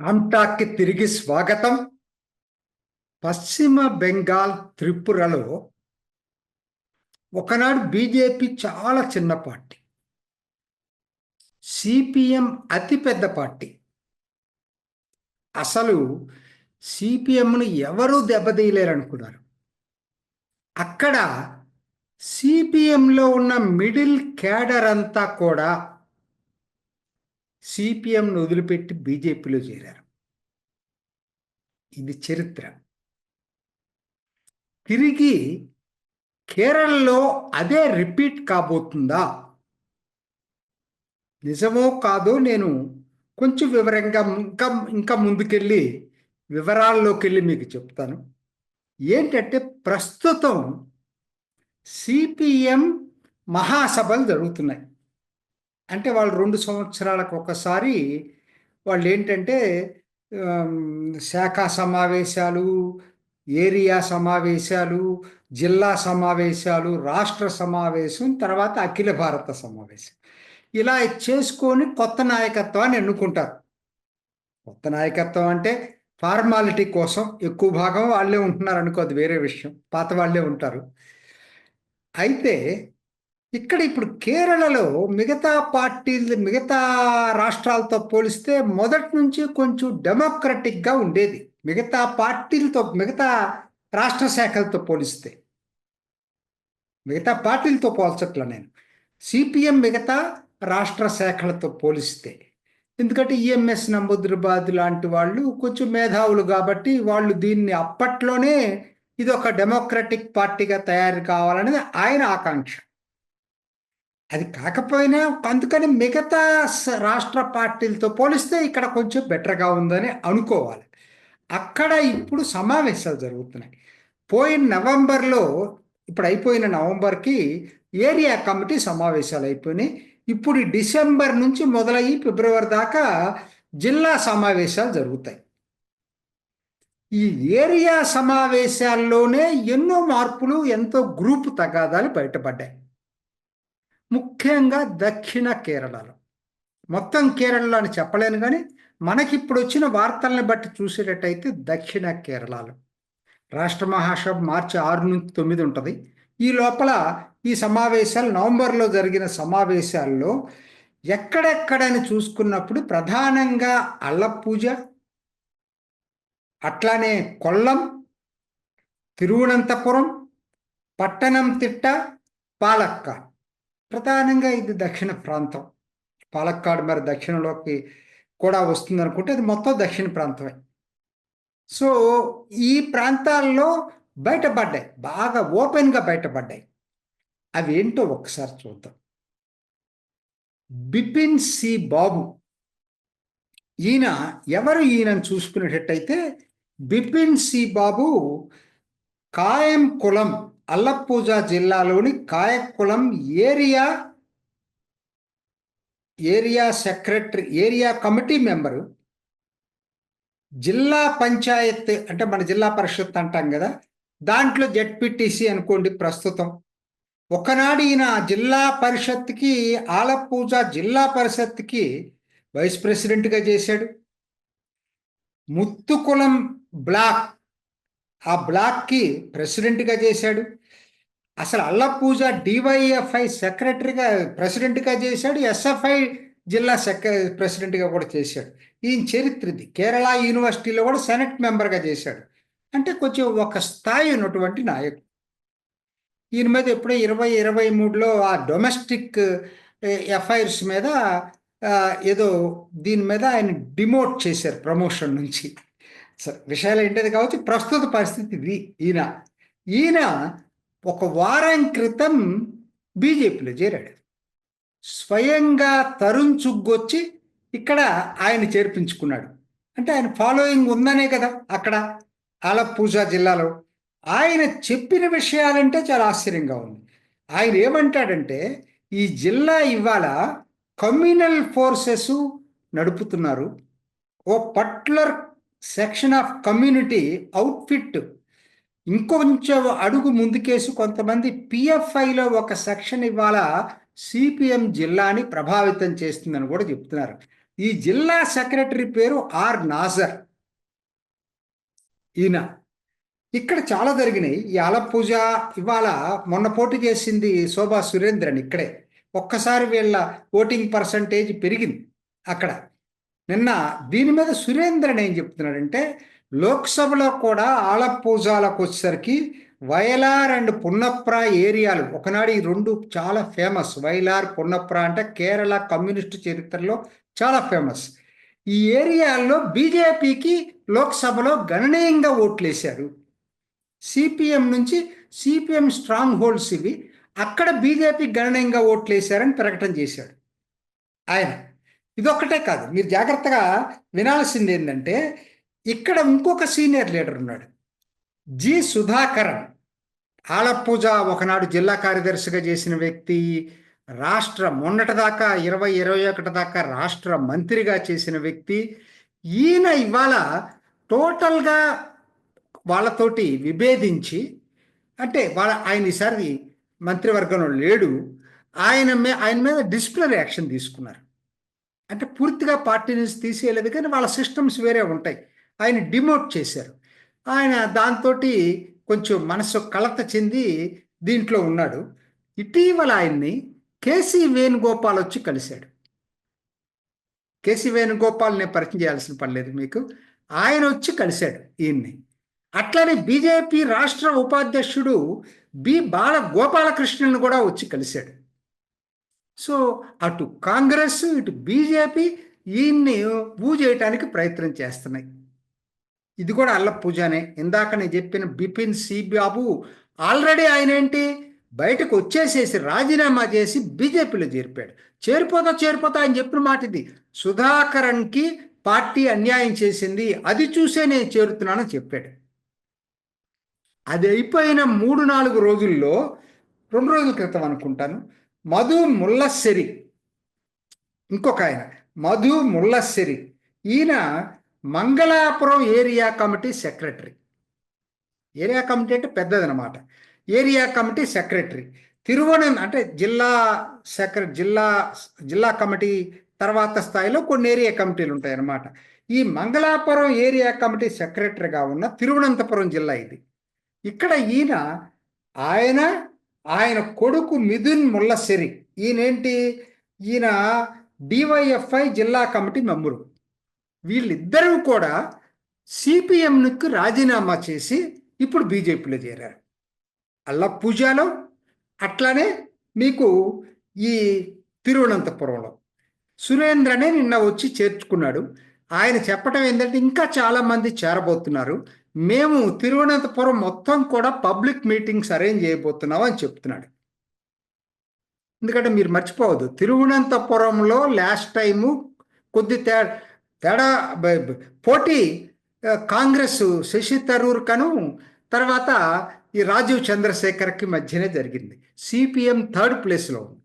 రామ్టాక్కి తిరిగి స్వాగతం. పశ్చిమ బెంగాల్, త్రిపురలో ఒకనాడు బీజేపీ చాలా చిన్న పార్టీ, సిపిఎం అతిపెద్ద పార్టీ. అసలు సిపిఎంను ఎవరూ దెబ్బతీయలేరనుకున్నారు. అక్కడ సిపిఎంలో ఉన్న మిడిల్ క్యాడర్ అంతా కూడా సిపిఎంను వదిలిపెట్టి బీజేపీలో చేరారు. ఇది చరిత్ర. తిరిగి కేరళలో అదే రిపీట్ కాబోతుందా? నిజమో కాదో నేను కొంచెం వివరంగా ఇంకా ముందుకెళ్ళి వివరాల్లోకి వెళ్ళి మీకు చెప్తాను. ఏంటంటే ప్రస్తుతం సిపిఎం మహాసభలు జరుగుతున్నాయి. అంటే వాళ్ళు 2 సంవత్సరాలకు ఒకసారి వాళ్ళు ఏంటంటే శాఖా సమావేశాలు, ఏరియా సమావేశాలు, జిల్లా సమావేశాలు, రాష్ట్ర సమావేశం, తర్వాత అఖిల భారత సమావేశం, ఇలా చేసుకొని కొత్త నాయకత్వాన్ని ఎన్నుకుంటారు. కొత్త నాయకత్వం అంటే ఫార్మాలిటీ కోసం ఎక్కువ భాగం వాళ్ళే ఉంటున్నారు అనుకో, అది వేరే విషయం. పాత వాళ్ళే ఉంటారు. అయితే ఇక్కడ ఇప్పుడు కేరళలో మిగతా రాష్ట్రాలతో పోలిస్తే మొదటి నుంచి కొంచెం డెమోక్రటిక్గా ఉండేది. మిగతా రాష్ట్ర శాఖలతో పోలిస్తే, మిగతా పార్టీలతో పోల్చట్ల నేను, సిపిఎం మిగతా రాష్ట్ర శాఖలతో పోలిస్తే. ఎందుకంటే ఈఎంఎస్ నమోద్రాబాద్ లాంటి వాళ్ళు కొంచెం మేధావులు కాబట్టి వాళ్ళు దీన్ని అప్పట్లోనే ఇది ఒక డెమోక్రటిక్ పార్టీగా తయారు కావాలనేది ఆయన ఆకాంక్ష. అది కాకపోయినా అందుకని మిగతా రాష్ట్ర పార్టీలతో పోలిస్తే ఇక్కడ కొంచెం బెటర్గా ఉందని అనుకోవాలి. అక్కడ ఇప్పుడు సమావేశాలు జరుగుతున్నాయి. ఇప్పుడు అయిపోయిన నవంబర్కి ఏరియా కమిటీ సమావేశాలు అయిపోయినాయి. ఇప్పుడు డిసెంబర్ నుంచి మొదలయ్యి ఫిబ్రవరి దాకా జిల్లా సమావేశాలు జరుగుతాయి. ఈ ఏరియా సమావేశాల్లోనే ఎన్నో మార్పులు, ఎంతో గ్రూపు తగాదాలు బయటపడ్డాయి. ముఖ్యంగా దక్షిణ కేరళలో, మొత్తం కేరళలో అని చెప్పలేను కానీ మనకిప్పుడు వచ్చిన వార్తల్ని బట్టి చూసేటట్టయితే దక్షిణ కేరళలో రాష్ట్ర మహాసభ మార్చి 6 నుంచి 9 ఉంటుంది. ఈ లోపల ఈ సమావేశాలు, నవంబర్లో జరిగిన సమావేశాల్లో ఎక్కడెక్కడని చూసుకున్నప్పుడు ప్రధానంగా అల్లపూజ, అట్లానే కొల్లం, తిరువనంతపురం, పట్టణంతిట్ట, పాలక్కాడ్. ప్రధానంగా ఇది దక్షిణ ప్రాంతం. పాలక్కాడ్ మరి దక్షిణంలోకి కూడా వస్తుంది అనుకుంటే అది మొత్తం దక్షిణ ప్రాంతమే. సో ఈ ప్రాంతాల్లో బయటపడ్డాయి, బాగా ఓపెన్గా బయటపడ్డాయి. అవి ఏంటో ఒకసారి చూద్దాం. బిపిన్ సి బాబు, ఈయనను చూసుకునేటట్టయితే బిపిన్ సి బాబు కాయంకులం, అల్లపూజ జిల్లాలోని Kayamkulam area secretary, area committee member, జిల్లా పంచాయత్ అంటే మన జిల్లా పరిషత్ అంటాం కదా, దాంట్లో జెడ్పీటీసీ అనుకోండి ప్రస్తుతం. ఒకనాడు ఈయన జిల్లా పరిషత్కి, ఆలపూజ జిల్లా పరిషత్కి వైస్ ప్రెసిడెంట్గా చేశాడు. ముత్తుకులం బ్లాక్, ఆ బ్లాక్కి ప్రెసిడెంట్గా చేశాడు. అసలు అల్లపూజ డివైఎఫ్ఐ ప్రెసిడెంట్గా చేశాడు. ఎస్ఎఫ్ఐ జిల్లా ప్రెసిడెంట్గా కూడా చేశాడు. ఈయన చరిత్ర ఇది. కేరళ యూనివర్సిటీలో కూడా సెనెట్ మెంబర్గా చేశాడు. అంటే కొంచెం ఒక స్థాయి ఉన్నటువంటి నాయకుడు. ఈయన మీద ఎప్పుడో 2023లో ఆ డొమెస్టిక్ అఫైర్స్ మీద ఏదో దీని మీద ఆయన డిమోట్ చేశారు ప్రమోషన్ నుంచి. సరే, విషయాలు ఏంటది కావచ్చు. ప్రస్తుత పరిస్థితి ఇది. ఈయన ఒక వారం క్రితం బీజేపీలో చేరాడు. స్వయంగా తరుణ్ చుగ్ వచ్చి ఇక్కడ ఆయన చేర్పించుకున్నాడు. అంటే ఆయన ఫాలోయింగ్ ఉందనే కదా అక్కడ ఆలపూజ జిల్లాలో. ఆయన చెప్పిన విషయాలంటే చాలా ఆశ్చర్యంగా ఉంది. ఆయన ఏమంటాడంటే, ఈ జిల్లా ఇవాళ కమ్యూనల్ ఫోర్సెస్ నడుపుతున్నారు. ఓ particular section of community outfit ఇంకొంచెం అడుగు ముందుకేసి కొంతమంది పిఎఫ్ఐలో ఒక సెక్షన్ ఇవాళ సిపిఎం జిల్లాని ప్రభావితం చేస్తుందని కూడా చెప్తున్నారు. ఈ జిల్లా సెక్రటరీ పేరు ఆర్ నాజర్. ఈయన ఇక్కడ చాలా జరిగినాయి. ఈ ఆలపూజ ఇవాళ మొన్న పోటీ చేసింది శోభా సురేంద్రన్ ఇక్కడే. ఒక్కసారి వీళ్ళ ఓటింగ్ పర్సంటేజ్ పెరిగింది అక్కడ. నిన్న దీని మీద సురేంద్రన్ ఏం చెప్తున్నాడంటే, లోక్సభలో కూడా ఆలపూజాలకు వచ్చేసరికి వయలార్ అండ్ పున్నప్ర ఏరియాలు ఒకనాడు ఈ రెండు చాలా ఫేమస్. వయలార్ పున్నప్ర అంటే కేరళ కమ్యూనిస్టు చరిత్రలో చాలా ఫేమస్. ఈ ఏరియాల్లో బీజేపీకి లోక్సభలో గణనీయంగా ఓట్లేశారు. సిపిఎం నుంచి సిపిఎం స్ట్రాంగ్ హోల్డ్స్ ఇవి, అక్కడ బీజేపీ గణనీయంగా ఓట్లేశారని ప్రకటన చేశాడు ఆయన. ఇదొక్కటే కాదు, మీరు జాగ్రత్తగా వినాల్సింది ఏంటంటే, ఇక్కడ ఇంకొక సీనియర్ లీడర్ ఉన్నాడు, జి సుధాకరన్. ఆలపూజ ఒకనాడు జిల్లా కార్యదర్శిగా చేసిన వ్యక్తి, మొన్నటిదాకా 2021 దాకా రాష్ట్ర మంత్రిగా చేసిన వ్యక్తి. ఈయన ఇవాళ టోటల్గా వాళ్ళతోటి విభేదించి, అంటే ఆయన ఈసారి మంత్రివర్గంలో లేడు, ఆయన మీద డిసిప్లినరీ యాక్షన్ తీసుకున్నారు. అంటే పూర్తిగా పార్టీ నుంచి తీసేయలేదు, కానీ వాళ్ళ సిస్టమ్స్ వేరే ఉంటాయి. ఆయన డిమోట్ చేశారు. ఆయన దాంతో కొంచెం మనసు కలత చెంది దీంట్లో ఉన్నాడు. ఇటీవల ఆయన్ని కేసీ వేణుగోపాల్ వచ్చి కలిశాడు. కేసీ వేణుగోపాల్ నేను పరిచయం చేయాల్సిన పని లేదు మీకు. ఆయన వచ్చి కలిశాడు ఈయన్ని. అట్లనే బీజేపీ రాష్ట్ర ఉపాధ్యక్షుడు గోపాలకృష్ణన్ కూడా వచ్చి కలిశాడు. సో అటు కాంగ్రెస్ ఇటు బీజేపీ ఈయన్ని చేయటానికి ప్రయత్నం చేస్తున్నాయి. ఇది కూడా అల్లపూజనే. ఇందాక నేను చెప్పిన బిపిన్ సి బాబు ఆల్రెడీ ఆయన ఏంటి బయటకు వచ్చేసేసి రాజీనామా చేసి బీజేపీలో చేరిపోతా ఆయన చెప్పిన మాట ఇది. సుధాకరన్కి పార్టీ అన్యాయం చేసింది, అది చూసే నేను చేరుతున్నానని చెప్పాడు. అది అయిపోయిన 3-4 రోజుల్లో, 2 రోజుల క్రితం అనుకుంటాను, మధు ముల్లస్సెరి, ఇంకొక ఆయన మధు ముల్లస్సెరి, ఈయన Mangalapuram area committee secretary. Area committee అంటే పెద్దదనమాట. ఏరియా కమిటీ సెక్రటరీ అంటే జిల్లా కమిటీ తర్వాత స్థాయిలో కొన్ని ఏరియా కమిటీలు ఉంటాయన్నమాట. ఈ మంగళాపురం ఏరియా కమిటీ సెక్రటరీగా ఉన్న తిరువనంతపురం జిల్లా ఇది. ఇక్కడ ఆయన కొడుకు మిథున్ ముల్లస్సెరి, ఈయన డివైఎఫ్ఐ జిల్లా కమిటీ మెంబరు. వీళ్ళిద్దరూ కూడా సిపిఎంకి రాజీనామా చేసి ఇప్పుడు బీజేపీలో చేరారు. అల్లపూజలో అట్లానే మీకు ఈ తిరువనంతపురంలో సురేంద్రనే నిన్న వచ్చి చేర్చుకున్నాడు. ఆయన చెప్పడం ఏంటంటే, ఇంకా చాలామంది చేరబోతున్నారు, మేము తిరువనంతపురం మొత్తం కూడా పబ్లిక్ మీటింగ్స్ అరేంజ్ చేయబోతున్నాం అని చెప్తున్నాడు. ఎందుకంటే మీరు మర్చిపోవద్దు, తిరువనంతపురంలో లాస్ట్ టైము కొద్ది తేడా పోటీ కాంగ్రెస్ శశి థరూర్ కను తర్వాత ఈ రాజీవ్ చంద్రశేఖర్కి మధ్యనే జరిగింది. సిపిఎం 3rd ప్లేస్లో ఉంది.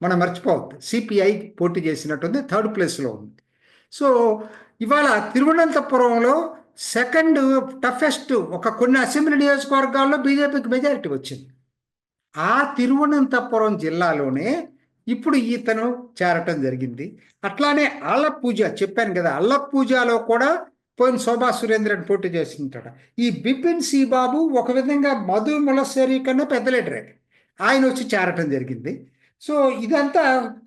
మనం మర్చిపోవద్దు, సిపిఐ పోటీ చేసినట్టుంది, 3rd ప్లేస్లో ఉంది. సో ఇవాళ తిరువనంతపురంలో సెకండ్ టఫెస్ట్ కొన్ని అసెంబ్లీ నియోజకవర్గాల్లో బీజేపీకి మెజారిటీ వచ్చింది. ఆ తిరువనంతపురం జిల్లాలోనే ఇప్పుడు ఈతను చేరటం జరిగింది. అట్లానే అల్లపూజ చెప్పాను కదా, అల్లపూజలో కూడా పోయిన శోభా సురేంద్రన్ పోటీ చేస్తుంటాడు. ఈ బిపిన్ సి బాబు ఒక విధంగా మధు ముల్లస్సెరి కన్నా పెద్ద లీడరే, ఆయన వచ్చి చేరటం జరిగింది. సో ఇదంతా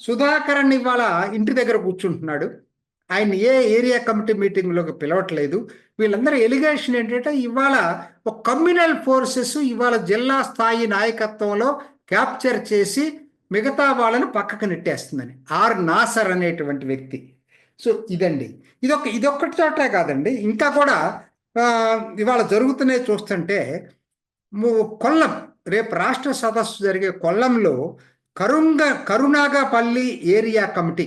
సుధాకరన్ ఇవాళ ఇంటి దగ్గర కూర్చుంటున్నాడు. ఆయన ఏ ఏరియా కమిటీ మీటింగ్లోకి పిలవట్లేదు. వీళ్ళందరూ ఎలిగేషన్ ఏంటంటే, ఇవాళ ఒక కమ్యూనల్ ఫోర్సెస్ ఇవాళ జిల్లా స్థాయి నాయకత్వంలో క్యాప్చర్ చేసి మిగతా వాళ్ళని పక్కకు నెట్టేస్తుందని. ఆర్ నాసర్ అనేటువంటి వ్యక్తి. సో ఇదండి, ఇదొక్కటి చోటే కాదండి, ఇంకా కూడా ఇవాళ జరుగుతున్నాయి చూస్తుంటే. కొల్లం రేపు రాష్ట్ర సదస్సు జరిగే కొల్లంలో కరునాగపల్లి ఏరియా కమిటీ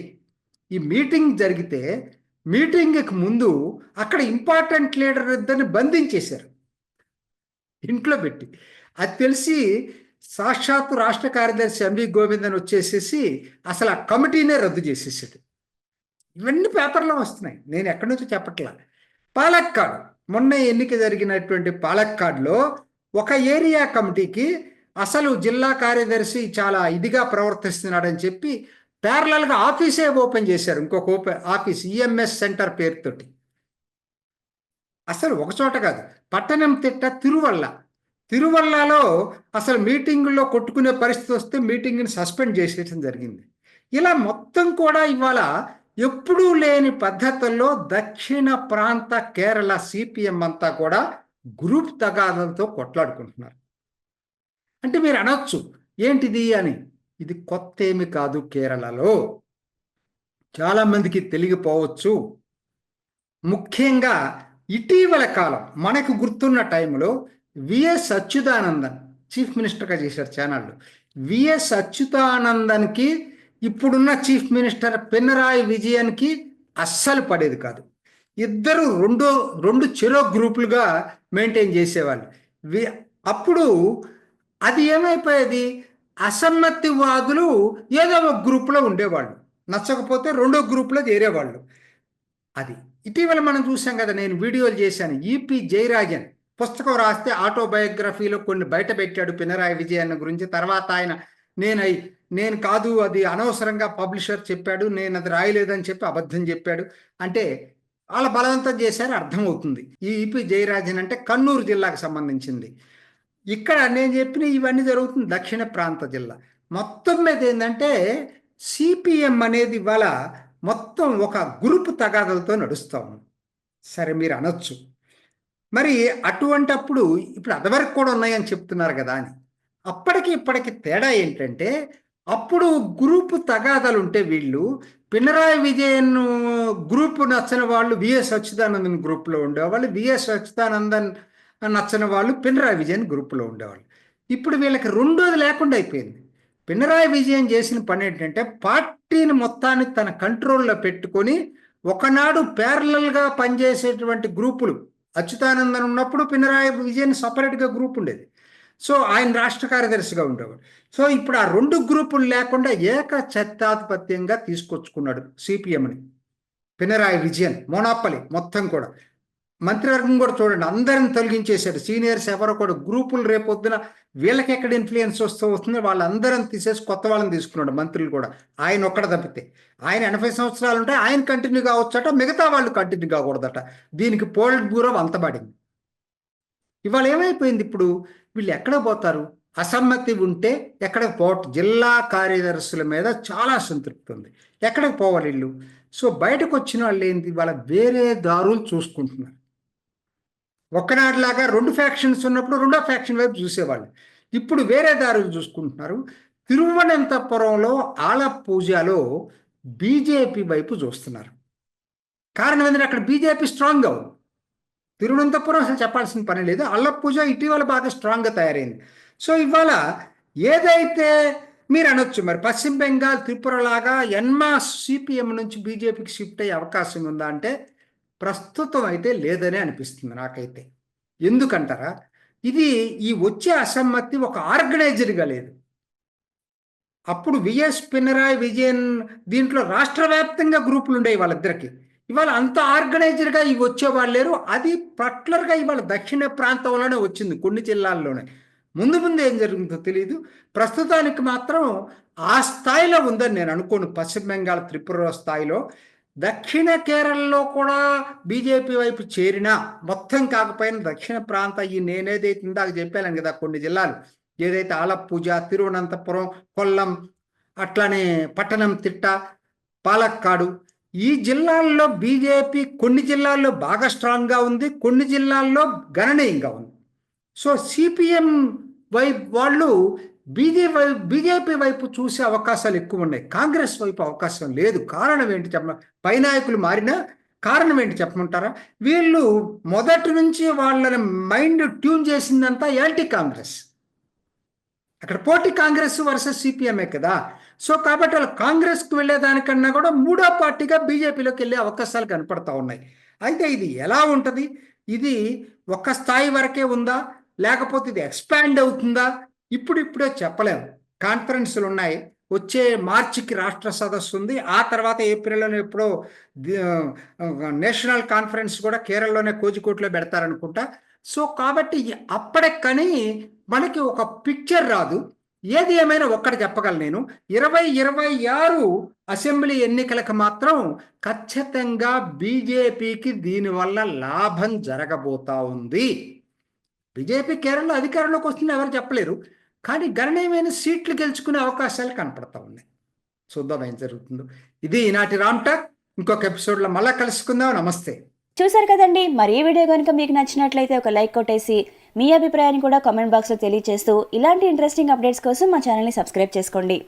ఈ మీటింగ్ జరిగితే, మీటింగ్కి ముందు అక్కడ ఇంపార్టెంట్ లీడర్ ఇద్దరిని బంధించేశారు ఇంట్లో పెట్టి. అది తెలిసి సాక్షాత్తు రాష్ట్ర కార్యదర్శి ఎంవి గోవిందన్ వచ్చేసేసి అసలు ఆ కమిటీనే రద్దు చేసేసాడు. ఇవన్నీ పేపర్లో వస్తున్నాయి, నేను ఎక్కడి నుంచో చెప్పట్లా. పాలక్కాడ్, మొన్న ఎన్నిక జరిగినటువంటి పాలక్కాడ్లో ఒక ఏరియా కమిటీకి అసలు జిల్లా కార్యదర్శి చాలా ఇదిగా ప్రవర్తిస్తున్నాడని చెప్పి ప్యారలల్గా ఆఫీసే ఓపెన్ చేశారు, ఇంకొక ఆఫీస్ ఈఎంఎస్ సెంటర్ పేరుతోటి. అసలు ఒకచోట కాదు, పట్టణం తిట్ట తిరువల్లలో అసలు మీటింగుల్లో కొట్టుకునే పరిస్థితి వస్తే మీటింగ్ని సస్పెండ్ చేసేయడం జరిగింది. ఇలా మొత్తం కూడా ఇవాళ ఎప్పుడూ లేని పద్ధతుల్లో దక్షిణ ప్రాంత కేరళ సిపిఎం అంతా కూడా గ్రూప్ తగాదాలతో కొట్లాడుకుంటున్నారు. అంటే మీరు అనొచ్చు ఏంటిది అని. ఇది కొత్త ఏమి కాదు, కేరళలో చాలామందికి తెలియపోవచ్చు. ముఖ్యంగా ఇటీవల కాలం మనకు గుర్తున్న టైంలో విఎస్ అచ్యుతానందన్ చీఫ్ మినిస్టర్గా చేశారు ఛానళ్ళు. విఎస్ అచ్యుతానందన్కి ఇప్పుడున్న చీఫ్ మినిస్టర్ పినరాయి విజయన్కి అస్సలు పడేది కాదు. ఇద్దరు రెండు చెరో గ్రూపులుగా మెయింటైన్ చేసేవాళ్ళు. అప్పుడు అది ఏమైపోయేది, అసమ్మతివాదులు ఏదో ఒక గ్రూప్లో ఉండేవాళ్ళు, నచ్చకపోతే రెండో గ్రూప్లో చేరేవాళ్ళు. అది ఇటీవల మనం చూసాం కదా, నేను వీడియోలు చేశాను. ఈపి జయరాజన్ పుస్తకం రాస్తే ఆటోబయోగ్రఫీలో కొన్ని బయట పెట్టాడు పినరాయి విజయన్ గురించి. తర్వాత ఆయన నేను కాదు, అది అనవసరంగా పబ్లిషర్ చెప్పాడు, నేను అది రాయలేదని చెప్పి అబద్ధం చెప్పాడు అంటే వాళ్ళ బలవంతం చేశారు, అర్థమవుతుంది. ఈ ఈపి జయరాజన్ అంటే కన్నూరు జిల్లాకు సంబంధించింది. ఇక్కడ నేను చెప్పిన ఇవన్నీ జరుగుతుంది దక్షిణ ప్రాంత జిల్లా. మొత్తం మీద ఏంటంటే సిపిఎం అనేది ఇవాళ మొత్తం ఒక గ్రూప్ తగాదలతో నడుస్తాం. సరే మీరు అనొచ్చు, మరి అటువంటప్పుడు ఇప్పుడు అదివరకు కూడా ఉన్నాయని చెప్తున్నారు కదా అని. అప్పటికి ఇప్పటికి తేడా ఏంటంటే, అప్పుడు గ్రూపు తగాదాలు ఉంటే వీళ్ళు పినరాయి విజయన్ గ్రూపు నచ్చని వాళ్ళు విఎస్ అచ్యుతానందన్ గ్రూప్లో ఉండేవాళ్ళు, విఎస్ అచ్యుతానందన్ నచ్చని వాళ్ళు పినరాయి విజయన్ గ్రూప్లో ఉండేవాళ్ళు. ఇప్పుడు వీళ్ళకి రెండోది లేకుండా అయిపోయింది. పినరాయి విజయన్ చేసిన పని ఏంటంటే, పార్టీని మొత్తాన్ని తన కంట్రోల్లో పెట్టుకొని ఒకనాడు ప్యారలల్గా పనిచేసేటువంటి గ్రూపులు, అచ్యుతానందన్ ఉన్నప్పుడు పినరాయి విజయన్ సపరేట్గా గ్రూప్ ఉండేది. సో ఆయన రాష్ట్ర కార్యదర్శిగా ఉండేవాడు. సో ఇప్పుడు ఆ రెండు గ్రూపులు లేకుండా ఏకఛత్రాధిపత్యంగా తీసుకొచ్చుకున్నాడు సిపిఎంని పినరాయి విజయన్. మోనాపలి మొత్తం కూడా మంత్రివర్గం కూడా చూడండి, అందరిని తొలగించేశాడు. సీనియర్స్ ఎవరో కూడా గ్రూపులు రేపొద్దున వీళ్ళకి ఎక్కడ ఇన్ఫ్లుయెన్స్ వస్తుందో వాళ్ళందరం తీసేసి కొత్త వాళ్ళని తీసుకున్నాడు. మంత్రులు కూడా ఆయన ఒక్కడ తప్పితే. ఆయన 80 సంవత్సరాలు ఉంటే ఆయన కంటిన్యూ కావచ్చట, మిగతా వాళ్ళు కంటిన్యూ కాకూడదట. దీనికి పోలిట్ బ్యూరో అంతబడింది. ఇవాళ ఏమైపోయింది, ఇప్పుడు వీళ్ళు ఎక్కడ పోతారు? అసమ్మతి ఉంటే ఎక్కడికి జిల్లా కార్యదర్శుల మీద చాలా సంతృప్తి ఉంది, ఎక్కడికి పోవాలి వీళ్ళు? సో బయటకు వచ్చిన వాళ్ళు ఏంటి, వాళ్ళ వేరే దారులు చూసుకుంటున్నారు. ఒక్కనాటిలాగా రెండు ఫ్యాక్షన్స్ ఉన్నప్పుడు రెండో ఫ్యాక్షన్ వైపు చూసేవాళ్ళు, ఇప్పుడు వేరే దారులు చూసుకుంటున్నారు. తిరువనంతపురంలో ఆలపూజలో బీజేపీ వైపు చూస్తున్నారు. కారణం ఏంటంటే అక్కడ బీజేపీ స్ట్రాంగ్గా ఉంది. తిరువనంతపురం అసలు చెప్పాల్సిన పని లేదు. ఆలపూజ ఇటీవల బాగా స్ట్రాంగ్గా తయారైంది. సో ఇవాళ ఏదైతే మీరు అనొచ్చు, మరి పశ్చిమ బెంగాల్ త్రిపుర లాగా ఎన్మాస్ సిపిఎం నుంచి బీజేపీకి షిఫ్ట్ అయ్యే అవకాశం ఉందా అంటే ప్రస్తుతం అయితే లేదనే అనిపిస్తుంది నాకైతే. ఎందుకంటారా, ఇది ఈ వచ్చే అసమ్మతి ఒక ఆర్గనైజర్గా లేదు. అప్పుడు విఎస్ పినరాయి విజయన్ దీంట్లో రాష్ట్ర వ్యాప్తంగా గ్రూపులు ఉండేవి వాళ్ళిద్దరికి. ఇవాళ అంత ఆర్గనైజర్గా ఇవి వచ్చేవాళ్ళు లేరు. అది పర్టికులర్గా ఇవాళ దక్షిణ ప్రాంతంలోనే వచ్చింది, కొన్ని జిల్లాల్లోనే. ముందు ఏం జరుగుతుందో తెలియదు. ప్రస్తుతానికి మాత్రం ఆ స్థాయిలో ఉందని నేను అనుకోను. పశ్చిమ బెంగాల్ త్రిపుర స్థాయిలో దక్షిణ కేరళలో కూడా బీజేపీ వైపు చేరినా, మొత్తం కాకపోయినా దక్షిణ ప్రాంత ఈ నేనేదైతే ఇందాక చెప్పాను కదా, కొన్ని జిల్లాలు ఏదైతే ఆలపూజ, తిరువనంతపురం, కొల్లం, అట్లానే పట్టణం తిట్ట, పాలక్కాడు, ఈ జిల్లాల్లో బీజేపీ కొన్ని జిల్లాల్లో బాగా స్ట్రాంగ్గా ఉంది, కొన్ని జిల్లాల్లో గణనీయంగా ఉంది. సో సిపిఎం వైపు వాళ్ళు బీజేపీ వైపు చూసే అవకాశాలు ఎక్కువ ఉన్నాయి, కాంగ్రెస్ వైపు అవకాశం లేదు. కారణం ఏంటి పై నాయకులు మారినా కారణం ఏంటి చెప్పమంటారా? వీళ్ళు మొదటి నుంచి వాళ్ళని మైండ్ ట్యూన్ చేసిందంతా యాంటీ కాంగ్రెస్. అక్కడ పోటీ కాంగ్రెస్ వర్సెస్ సిపిఎంఏ కదా. సో కాబట్టి వాళ్ళు కాంగ్రెస్కి వెళ్ళేదానికన్నా కూడా మూడో పార్టీగా బీజేపీలోకి వెళ్ళే అవకాశాలు కనపడతా ఉన్నాయి. అయితే ఇది ఎలా ఉంటుంది? ఇది ఒక స్థాయి వరకే ఉందా, లేకపోతే ఇది ఎక్స్పాండ్ అవుతుందా? ఇప్పుడే చెప్పలేము. కాన్ఫరెన్సులు ఉన్నాయి, వచ్చే మార్చికి రాష్ట్ర సదస్సు ఉంది, ఆ తర్వాత ఏప్రిల్లోనే ఎప్పుడో నేషనల్ కాన్ఫరెన్స్ కూడా కేరళలోనే కోజికోట్లో పెడతారనుకుంటా. సో కాబట్టి అప్పటికని మనకి ఒక పిక్చర్ రాదు. ఏది ఏమైనా ఒక్కటి చెప్పగలను నేను, 2026 అసెంబ్లీ ఎన్నికలకు మాత్రం ఖచ్చితంగా బీజేపీకి దీనివల్ల లాభం జరగబోతా ఉంది. బీజేపీ కేరళలో అధికారంలోకి వస్తుంది ఎవరు చెప్పలేరు, కానీ గణనీయమైన సీట్లు గెలుచుకునే అవకాశాలు కనపడతా ఉన్నాయి. చూద్దాం ఏం జరుగుతుందో. ఇది ఈనాటి రామ్ టాక్. ఇంకొక ఎపిసోడ్లో మళ్ళా కలుసుకుందాం. నమస్తే. చూసారు కదండి, మరి ఈ వీడియో కనుక మీకు నచ్చినట్లయితే ఒక లైక్ కొట్టేసి మీ అభిప్రాయాన్ని కూడా కామెంట్ బాక్స్లో తెలియజేస్తూ ఇలాంటి ఇంట్రెస్టింగ్ అప్డేట్స్ కోసం మా ఛానల్ని సబ్స్క్రైబ్ చేసుకోండి.